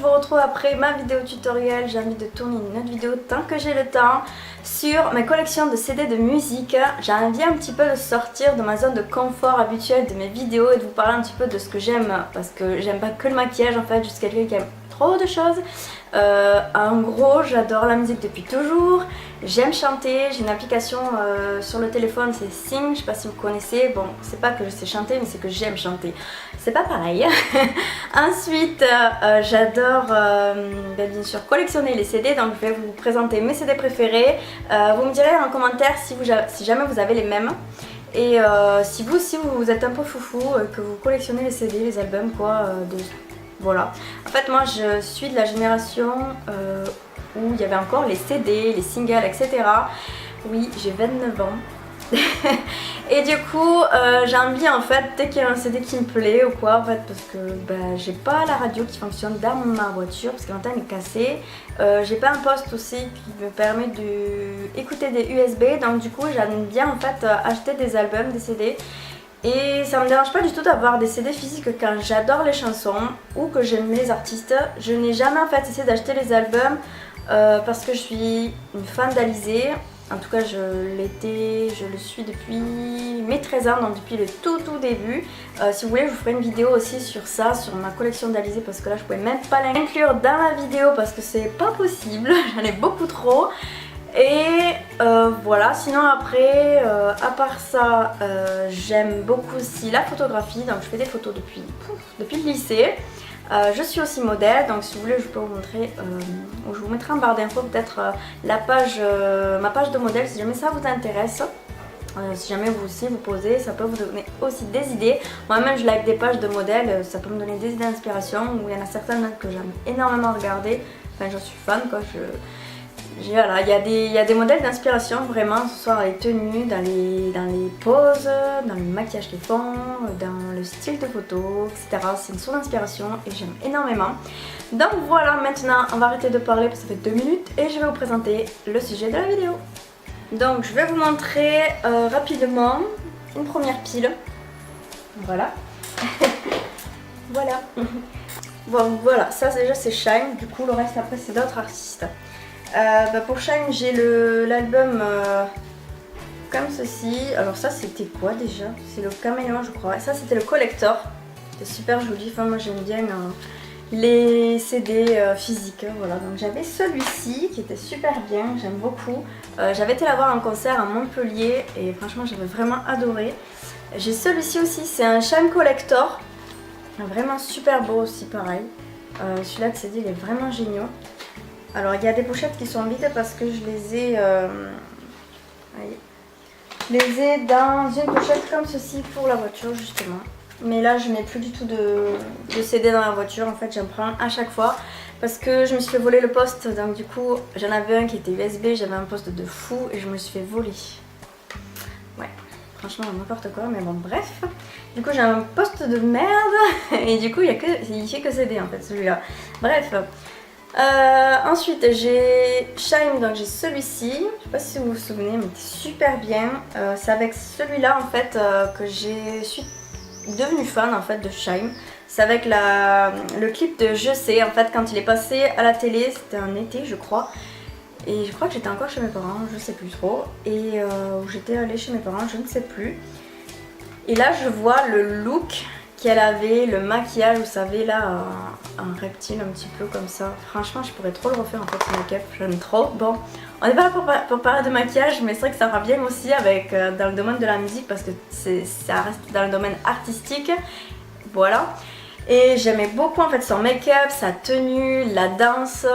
vous retrouve après ma vidéo tutoriel. J'ai envie de tourner une autre vidéo tant que j'ai le temps sur mes collections de CD de musique. J'ai envie un petit peu de sortir de ma zone de confort habituelle de mes vidéos et de vous parler un petit peu de ce que j'aime, parce que j'aime pas que le maquillage en fait, je suis quelqu'un qui aime trop de choses. En gros, j'adore la musique depuis toujours, j'aime chanter, j'ai une application sur le téléphone, c'est Sing, je sais pas si vous connaissez. Bon, c'est pas que je sais chanter, mais c'est que j'aime chanter, c'est pas pareil. Ensuite, j'adore bien sûr collectionner les CD, donc je vais vous présenter mes CD préférés. Vous me direz en commentaire si jamais vous avez les mêmes. Et si vous aussi vous êtes un peu foufou, que vous collectionnez les CD, les albums quoi, voilà. En fait moi je suis de la génération où il y avait encore les CD, les singles, etc. Oui, j'ai 29 ans. Et du coup j'ai envie en fait, dès qu'il y a un CD qui me plaît ou quoi en fait, parce que j'ai pas la radio qui fonctionne dans ma voiture parce que l'antenne est cassée, j'ai pas un poste aussi qui me permet d'écouter des USB, donc du coup j'aime bien en fait acheter des albums, des CD. Et ça me dérange pas du tout d'avoir des CD physiques quand j'adore les chansons ou que j'aime les artistes. Je n'ai jamais en fait essayé d'acheter les albums parce que je suis une fan d'Alizée. En tout cas je le suis depuis mes 13 ans, donc depuis le tout début. Si vous voulez je vous ferai une vidéo aussi sur ça, sur ma collection d'Alizée, parce que là je pouvais même pas l'inclure dans la vidéo parce que c'est pas possible, j'en ai beaucoup trop. Et voilà, sinon après, à part ça, j'aime beaucoup aussi la photographie, donc je fais des photos depuis le lycée. Je suis aussi modèle, donc si vous voulez je peux vous montrer, je vous mettrai en barre d'infos peut-être ma page de modèle si jamais ça vous intéresse. Si jamais vous aussi vous posez, ça peut vous donner aussi des idées. Moi-même je like des pages de modèles, ça peut me donner des idées d'inspiration, où il y en a certaines que j'aime énormément regarder, enfin j'en suis fan quoi. Voilà, il y a des modèles d'inspiration vraiment, ce soit dans les tenues, dans les poses, dans le maquillage qu'ils font, dans le style de photo, etc. C'est une source d'inspiration et j'aime énormément. Donc voilà, maintenant on va arrêter de parler parce que ça fait 2 minutes et je vais vous présenter le sujet de la vidéo. Donc je vais vous montrer rapidement une première pile. Voilà. Voilà. Bon voilà, ça déjà c'est Shine, du coup le reste après c'est d'autres artistes. Pour Shine j'ai l'album comme ceci. Alors ça c'était quoi déjà? C'est le caméléon je crois. Et ça c'était le collector. C'était super joli. Enfin moi j'aime bien les CD physiques. Voilà, donc j'avais celui-ci qui était super bien, j'aime beaucoup. J'avais été la voir en concert à Montpellier et franchement j'avais vraiment adoré. J'ai celui-ci aussi, c'est un Shine collector. Vraiment super beau aussi pareil. Celui-là de CD il est vraiment génial. Alors il y a des pochettes qui sont vides parce que je les ai dans une pochette comme ceci pour la voiture justement. Mais là je mets plus du tout de CD dans la voiture, en fait j'en prends à chaque fois parce que je me suis fait voler le poste, donc du coup j'en avais un qui était USB, j'avais un poste de fou et je me suis fait voler. Ouais, franchement n'importe quoi, mais bon bref. Du coup j'ai un poste de merde et du coup il fait que CD en fait celui-là. Bref. Ensuite j'ai Shine, donc j'ai celui-ci, je sais pas si vous vous souvenez mais c'est super bien. C'est avec celui-là en fait que je suis devenue fan en fait de Shine. C'est avec le clip de Je sais en fait, quand il est passé à la télé, c'était un été je crois. Et je crois que j'étais encore chez mes parents, je sais plus trop. Et j'étais allée chez mes parents, je ne sais plus. Et là je vois le look qu'elle avait, le maquillage, vous savez là, un reptile un petit peu comme ça. Franchement je pourrais trop le refaire en fait ce make-up, j'aime trop. Bon, on n'est pas là pour parler de maquillage, mais c'est vrai que ça va bien aussi avec dans le domaine de la musique parce que ça reste dans le domaine artistique. Voilà. Et j'aimais beaucoup en fait son make-up, sa tenue, la danse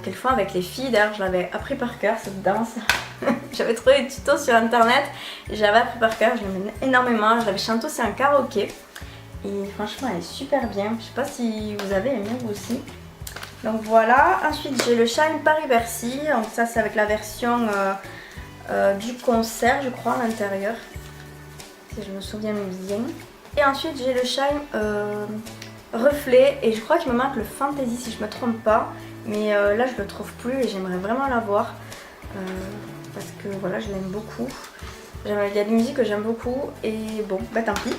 qu'elle fait avec les filles. D'ailleurs je l'avais appris par cœur cette danse. J'avais trouvé des tutos sur internet et j'avais appris par cœur, je l'aimais énormément. Je l'avais chantée aussi en karaoké. Et franchement elle est super bien, je sais pas si vous avez aimé vous aussi. Donc voilà, ensuite j'ai le Shine Paris-Bercy, donc ça c'est avec la version du concert je crois à l'intérieur, si je me souviens bien. Et ensuite j'ai le Shine Reflet et je crois qu'il me manque le Fantasy si je me trompe pas. Mais là je le trouve plus et j'aimerais vraiment l'avoir parce que voilà je l'aime beaucoup. Il y a des musiques que j'aime beaucoup et bon bah tant pis.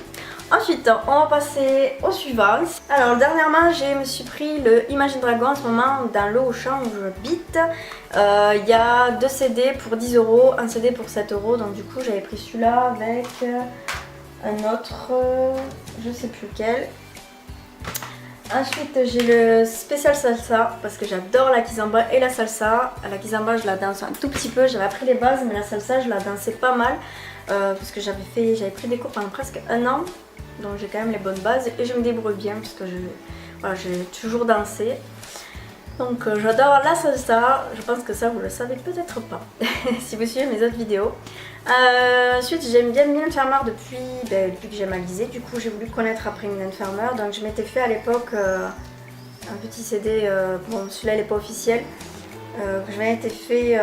Ensuite, on va passer au suivant. Alors dernièrement, je me suis pris le Imagine Dragon en ce moment dans le Auchan où j'habite. Il y a 2 CD pour 10 euros, un CD pour 7 euros. Donc du coup, j'avais pris celui-là avec un autre, je sais plus lequel. Ensuite, j'ai le spécial salsa parce que j'adore la kizomba et la salsa. La kizomba, je la danse un tout petit peu. J'avais appris les bases, mais la salsa, je la dansais pas mal parce que j'avais pris des cours pendant presque un an. Donc j'ai quand même les bonnes bases et je me débrouille bien parce que j'ai toujours dansé. Donc j'adore la salsa. Je pense que ça, vous le savez peut-être pas si vous suivez mes autres vidéos. Ensuite, j'aime bien Mylène Farmer depuis que j'ai Alizée. Du coup, j'ai voulu connaître après Mylène Farmer. Donc, je m'étais fait à l'époque un petit CD. Bon, celui-là, il n'est pas officiel. Que je m'étais fait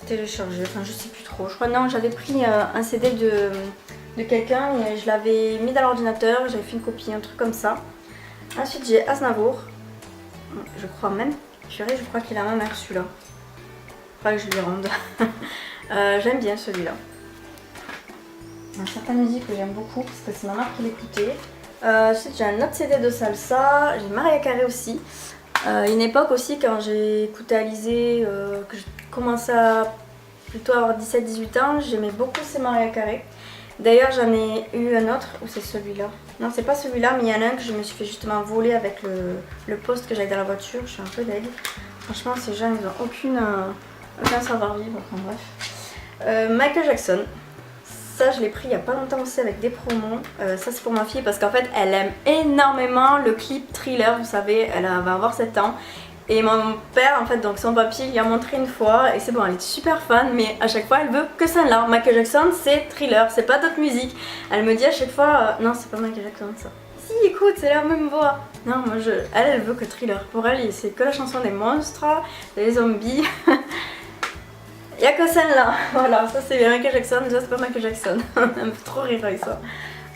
télécharger. Enfin, je sais plus trop. Je crois, non, j'avais pris un CD de quelqu'un et je l'avais mis dans l'ordinateur. J'avais fait une copie, un truc comme ça. Ensuite, j'ai Aznavour. Je crois même. Purée, je crois qu'il a même reçu là. Pas que je lui rende. J'aime bien celui-là. Il y a certaines musiques que j'aime beaucoup parce que c'est ma marque qui l'écoutait. Ensuite j'ai un autre CD de salsa, j'ai Mariah Carey aussi. Une époque aussi quand j'ai écouté Alizée, que je commençais à plutôt avoir 17-18 ans, j'aimais beaucoup ces Mariah Carey. D'ailleurs j'en ai eu un autre, ou c'est celui-là? Non c'est pas celui-là mais il y en a un que je me suis fait justement voler avec le poste que j'avais dans la voiture, je suis un peu deg. Franchement ces gens ils ont aucun savoir-vivre, enfin bref. Michael Jackson, ça je l'ai pris il y a pas longtemps aussi avec des promos. Ça c'est pour ma fille parce qu'en fait elle aime énormément le clip Thriller, vous savez, elle va avoir 7 ans. Et mon père en fait, donc son papy, il lui a montré une fois et c'est bon, elle est super fan mais à chaque fois elle veut que ça là. Michael Jackson c'est Thriller, c'est pas d'autres musiques. Elle me dit à chaque fois, non c'est pas Michael Jackson ça. Si écoute, c'est la même voix. Non moi elle veut que Thriller, pour elle c'est que la chanson des monstres, des zombies. Il n'y a que celle-là, voilà, ça c'est Michael Jackson, déjà c'est pas Michael Jackson, elle me fait trop rire avec ça.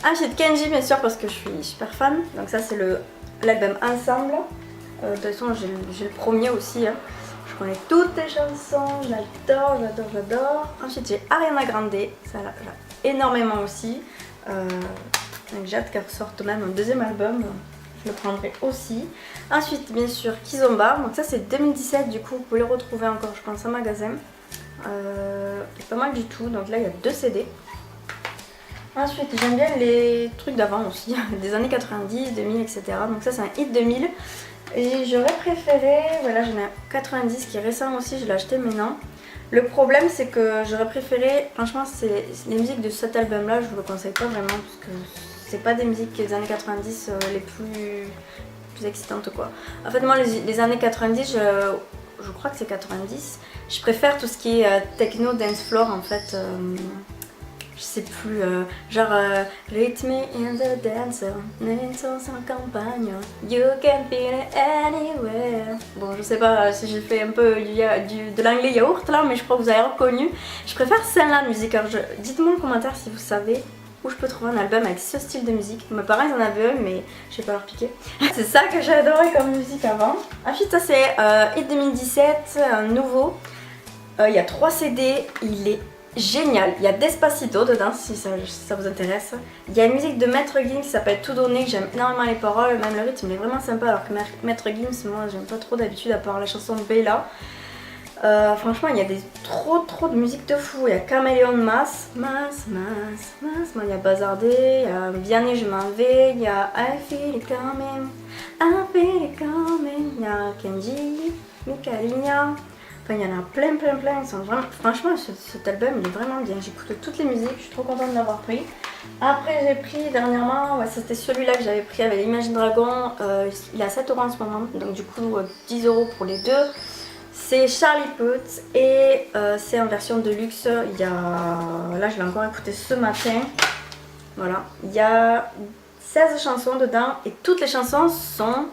Ensuite Kenji bien sûr parce que je suis super fan, donc ça c'est l'album Ensemble. De toute façon j'ai le premier aussi, hein. Je connais toutes les chansons, j'adore. Ensuite j'ai Ariana Grande, ça j'ai énormément aussi. Donc j'ai hâte qu'elle sorte même un deuxième album, je le prendrai aussi. Ensuite bien sûr Kizomba, donc ça c'est 2017 du coup, vous pouvez le retrouver encore je pense en magasin. Pas mal du tout, donc là il y a 2 CD. Ensuite j'aime bien les trucs d'avant aussi, des années 90, 2000 etc. Donc ça c'est un hit 2000 et j'aurais préféré, voilà j'en ai un 90 qui est récent aussi, je l'ai acheté maintenant. Le problème c'est que j'aurais préféré, franchement c'est les musiques de cet album là je vous le conseille pas vraiment parce que c'est pas des musiques des années 90 les plus excitantes quoi. En fait moi les années 90 je crois que c'est 90. Je préfère tout ce qui est techno, dance floor en fait. Je sais plus, genre Rhythm in the dancer, sans campagne, you can feel it anywhere. Bon, je sais pas si j'ai fait un peu de l'anglais yaourt là, mais je crois que vous avez reconnu. Je préfère celle-là, musique. Alors, dites-moi en commentaire si vous savez où je peux trouver un album avec ce style de musique. Mes parents ils en avaient un mais je vais pas leur piquer. C'est ça que j'ai adoré comme musique avant. Ensuite ça c'est Hit 2017, un nouveau. Il y a 3 CD, il est génial. Il y a Despacito dedans si ça vous intéresse. Il y a une musique de Maître Gims qui s'appelle Tout donner, que j'aime énormément les paroles, même le rythme il est vraiment sympa alors que Maître Gims moi j'aime pas trop d'habitude à part la chanson Bella. Franchement il y a trop de musique de fou. Il y a Caméléon Mas, il y a Bazardé, il y a Vianney Je m'en vais, il y a I Feel It Coming, il y a Kenji, Mikalinha. Enfin, il y en a plein. Ils sont vraiment... Franchement, cet album, il est vraiment bien. J'écoute toutes les musiques, je suis trop contente de l'avoir pris. Après, j'ai pris dernièrement, c'était celui-là que j'avais pris avec Imagine Dragon. Il est à 7 € en ce moment, donc du coup, 10 € pour les deux. C'est Charlie Puth et c'est en version de luxe. Il y a... Là, je l'ai encore écouté ce matin. Voilà. Il y a 16 chansons dedans et toutes les chansons sont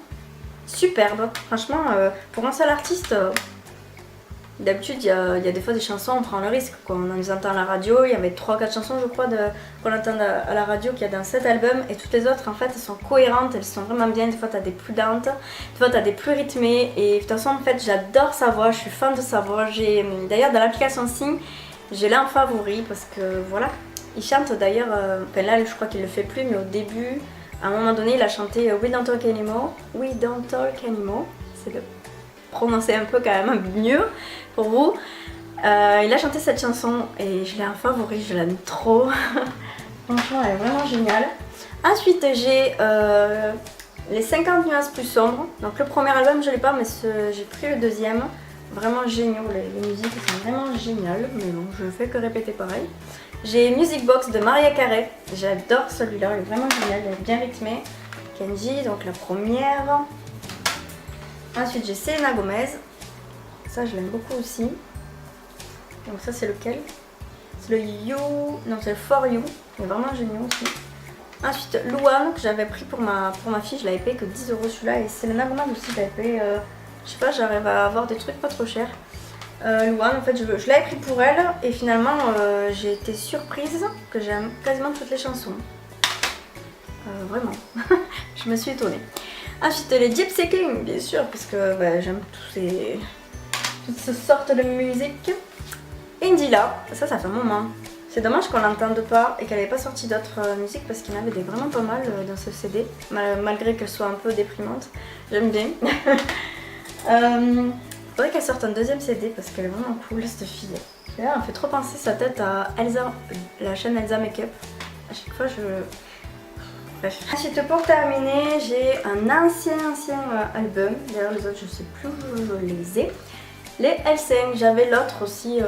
superbes. Franchement, pour un seul artiste... D'habitude, il y a des fois des chansons, on prend le risque. Quoi. On les entend à la radio, il y avait 3-4 chansons, je crois, qu'on entend à la radio qu'il y a dans cet album. Et toutes les autres, en fait, elles sont cohérentes, elles sont vraiment bien. Des fois, tu as des plus lentes, des fois, tu as des plus rythmées. Et de toute façon, en fait, j'adore sa voix, je suis fan de sa voix. D'ailleurs, dans l'application Signe, j'ai l'un en favori parce que voilà. Il chante d'ailleurs, enfin là je crois qu'il le fait plus, mais au début, à un moment donné, il a chanté We Don't Talk Anymore. We Don't Talk Anymore. C'est de prononcer un peu quand même mieux pour vous. Il a chanté cette chanson et je l'ai en favori, je l'aime trop. Franchement, elle est vraiment géniale. Ensuite, j'ai les 50 nuances plus sombres. Donc le premier album, je l'ai pas, mais j'ai pris le deuxième. Vraiment géniaux, les musiques sont vraiment géniales, mais bon, je ne fais que répéter pareil. J'ai Music Box de Mariah Carey. J'adore celui-là, il est vraiment génial, il est bien rythmé. Kenji, donc la première. Ensuite, j'ai Selena Gomez. Ça, je l'aime beaucoup aussi. Donc ça, c'est lequel? C'est le You... Non, c'est le For You. Il est vraiment génial aussi. Ensuite, Luan, que j'avais pris pour ma fille. Je l'avais payé que 10 € celui-là. Et Selena Gomez aussi, je l'avais payé... je sais pas, j'arrive à avoir des trucs pas trop chers. Luan, en fait, je l'avais pris pour elle. Et finalement, j'ai été surprise que j'aime quasiment toutes les chansons. Vraiment. Je me suis étonnée. Ensuite, les Gypsy Kings, bien sûr, parce que bah, j'aime toutes ces sortes de musique. Indila, ça fait un moment. C'est dommage qu'on l'entende pas et qu'elle n'avait pas sorti d'autres musiques parce qu'il y en avait vraiment pas mal dans ce CD, malgré qu'elle soit un peu déprimante. J'aime bien. Faudrait qu'elle sorte un deuxième CD parce qu'elle est vraiment cool cette fille. Et là, elle me fait trop penser sa tête à Elsa, la chaîne Elsa Makeup. À chaque fois, Bref. Ensuite, pour terminer, j'ai un ancien album. D'ailleurs, les autres, je sais plus où je les ai. Les L5, j'avais l'autre aussi,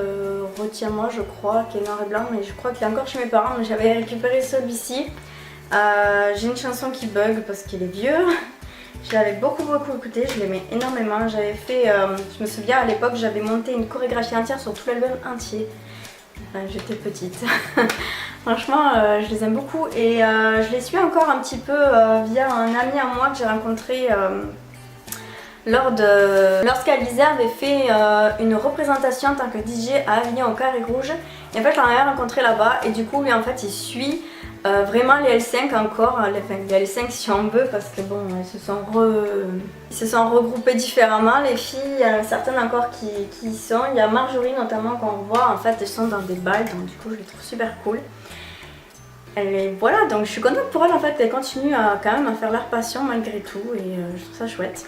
Retiens-moi je crois, qui est noir et blanc, mais je crois qu'il est encore chez mes parents, mais j'avais récupéré celui-ci. J'ai une chanson qui bug parce qu'il est vieux. Je l'avais beaucoup écouté, je l'aimais énormément. J'avais fait, je me souviens à l'époque, j'avais monté une chorégraphie entière sur tout l'album entier. J'étais petite. Franchement, je les aime beaucoup et je les suis encore un petit peu via un ami à moi que j'ai rencontré lorsqu'Alizé avait fait une représentation en tant que DJ à Avignon au Carré Rouge. Et en fait, je l'en avais rencontré là-bas et du coup, lui en fait, il suit vraiment les L5 encore, les L5 si on veut, parce que bon, ils se sont regroupés différemment. Les filles, il y en a certaines encore qui y sont. Il y a Marjorie notamment qu'on voit, en fait, elles sont dans des balles, donc du coup, je les trouve super cool. Et voilà, donc je suis contente pour elles en fait, elles continuent quand même à faire leur passion malgré tout et je trouve ça chouette.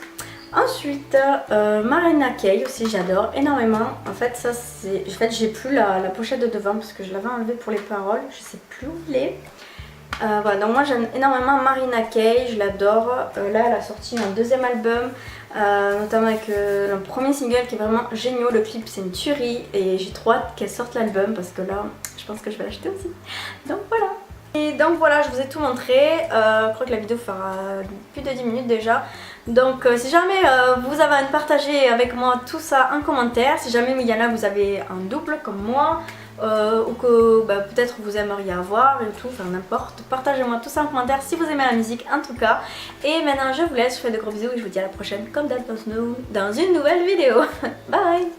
Ensuite, Marina Kaye aussi, j'adore énormément. En fait, ça c'est. En fait, j'ai plus la pochette de devant parce que je l'avais enlevée pour les paroles. Je sais plus où il est. Voilà, donc moi j'aime énormément Marina Kaye, je l'adore. Là, elle a sorti un deuxième album, notamment avec le premier single qui est vraiment génial. Le clip, c'est une tuerie et j'ai trop hâte qu'elle sorte l'album parce que là, je pense que je vais l'acheter aussi. Donc voilà. Et donc voilà, je vous ai tout montré. Je crois que la vidéo fera plus de 10 minutes déjà. Donc si jamais vous avez envie de partager avec moi tout ça en commentaire, si jamais il y en a vous avez un double comme moi, ou que peut-être vous aimeriez avoir et tout, enfin n'importe, partagez-moi tout ça en commentaire si vous aimez la musique en tout cas. Et maintenant je vous laisse, je vous fais de gros bisous et je vous dis à la prochaine comme d'hab dans une nouvelle vidéo. Bye.